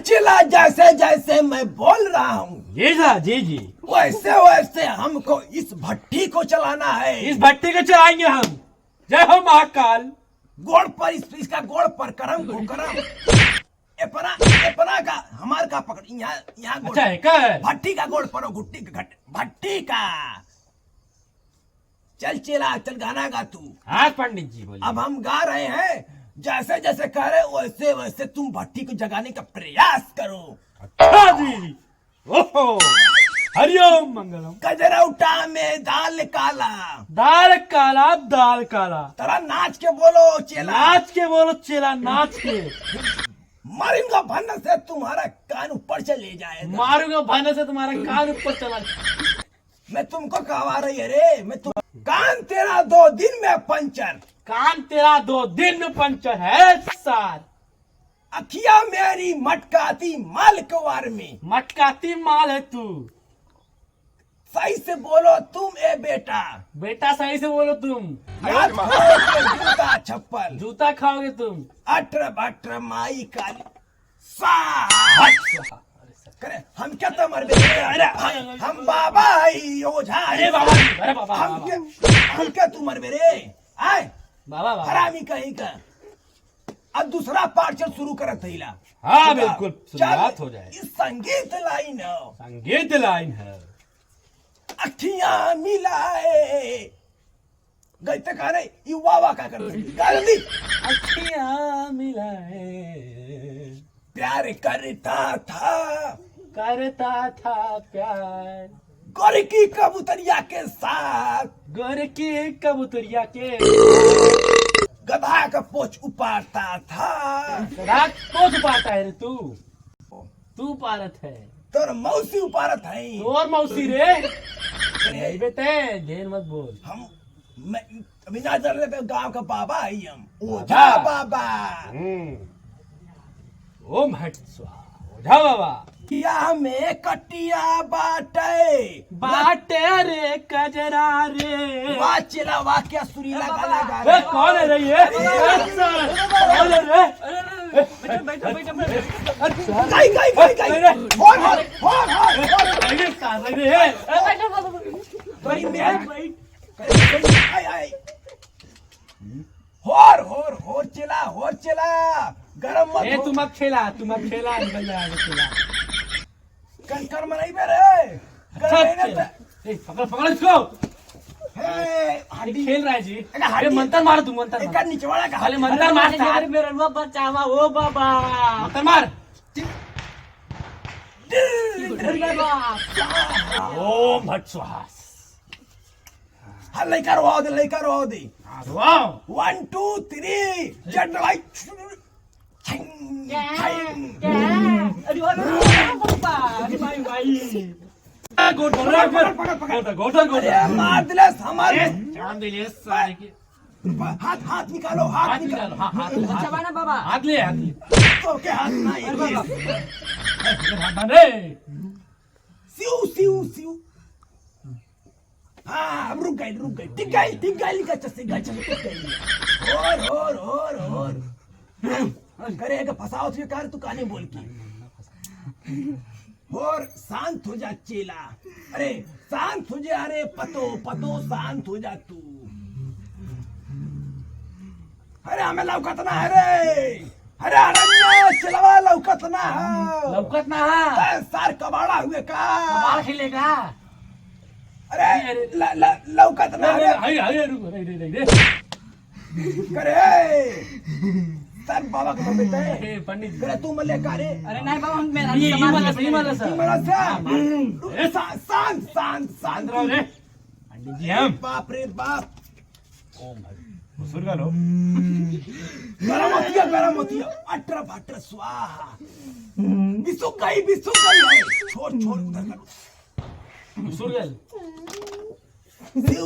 चिल्ला, जैसे जैसे मैं बोल रहा हूँ जी वैसे वैसे हमको इस भट्टी को चलाना है। इस भट्टी को चलाएंगे हम। जय हो महाकाल। गोड़ पर इसका गोड़ पर करम को करम। एपना का हमार का पकड़ यहाँ अच्छा है क्या है? भट्टी का गोड़ पर घुट्टी का घट भट्टी का। चल चला, चल गाना गा तू। हाँ पंडित जी बोलिए। अब हम गा रहे हैं, जैसे जैसे कह रहे वैसे वैसे तुम भट्टी को जगाने का प्रयास करो। अच्छा जी। ओहो, हरिओम मंगलम। गजरौटा में दाल काला, दाल काला दाल काला। तरा नाच के बोलो चेला, नाच के बोलो चेला, नाच के। मारूंगा भन्न से तुम्हारा कान ऊपर चले जाएगा। मारूंगा भाने से तुम्हारा कान ऊपर चला। मैं तुमको कहवा रही है रे, मैं तुम कान तेरा 2 दिन में पंचर, कान तेरा 2 दिन में पंचर है सार। अखिया मेरी मटकाती माल कवार में। मटकाती माल है तू। सही से बोलो तुम ए बेटा, बेटा सही से बोलो तुम। याद खाओगे जूता छप्पल, जूता खाओगे तुम। अटर बटर माई काली सा। करे हम क्या तो मर गए। अरे हम बाबा है ओझा। अरे बाबा, अरे बाबा, हम क्या तू मर मेरे आए बाबा बाबा। हरामी कहीं का। अब दूसरा पार्ट चल शुरू करत थईला। हाँ बिल्कुल, शुरुआत हो जाए। इस संगीत लाइन हो, संगीत लाइन है। अखियां मिलाए गई तक आ रहे युवा का कर जल्दी। अखियां मिलाए प्यार करता था प्यार गोरी की कबूतरिया के साथ, गोर की कबूतरिया के। गधा का पोछ उपाड़ता था। रात को पाता है रे तू पारत है। तोर मौसी उपारत है। और मौसी रे बेटे ढेर मत बोल। मैं अभी ना जर गांव का बाबा है हम ओझा बाबा। ओम हट स्वाहा ओझा बाबा। किया में कटिया बाटे रे कजरा रे। वाह चिला वाह क्या सुरीला गाना गा रहा है। कौन है रे ये? कौन है रे? होर चिला गरम मत। तुम अब खेला निकल जाएगा। कंकर में नहीं मेरे। पकड़ इसको। खेल रहा है जी। अरे मंत्र मारो तुम, मंत्र निचवाड़ा का खाली मंत्र मार। मेरा बचावा ओ बाबा। मंत्र मार। ओम हट स्वाहा। हाँ लइका रो दे। 1 2 3 जट लाइक। हाथ निकालो। बाबा हाथ ले ओके हाथ नहीं। सिउ हाँ अब रुक गई टिक गई और करेगा फसाओ तुझे कार तू काने बोल की। और शांत हो जा चेला। अरे शांत हो जा। अरे पतो शांत हो जा तू। अरे हमें लौकत ना है रे। अरे अरण्य चलवा लौकत ना है। सार कबाड़ा हुए का खेलेगा। अरे लौकत ना है। करे सर बाबा का बेटा है पंडित। तू मले का रे। अरे नहीं बाबा हम मेरा शांत रे पंडित जी। हम बाप रे बाप। सुरगा लो। गरम होतिया अटर भटर स्वाहा। बिसुक गई छोड़ उधर कर। सुरगल सिउ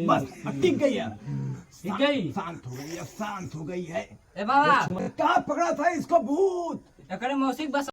बस टिक गई है। शांत हो गई है। ए बाबा कहाँ पकड़ा था इसको भूत? एकरे मौसिक बस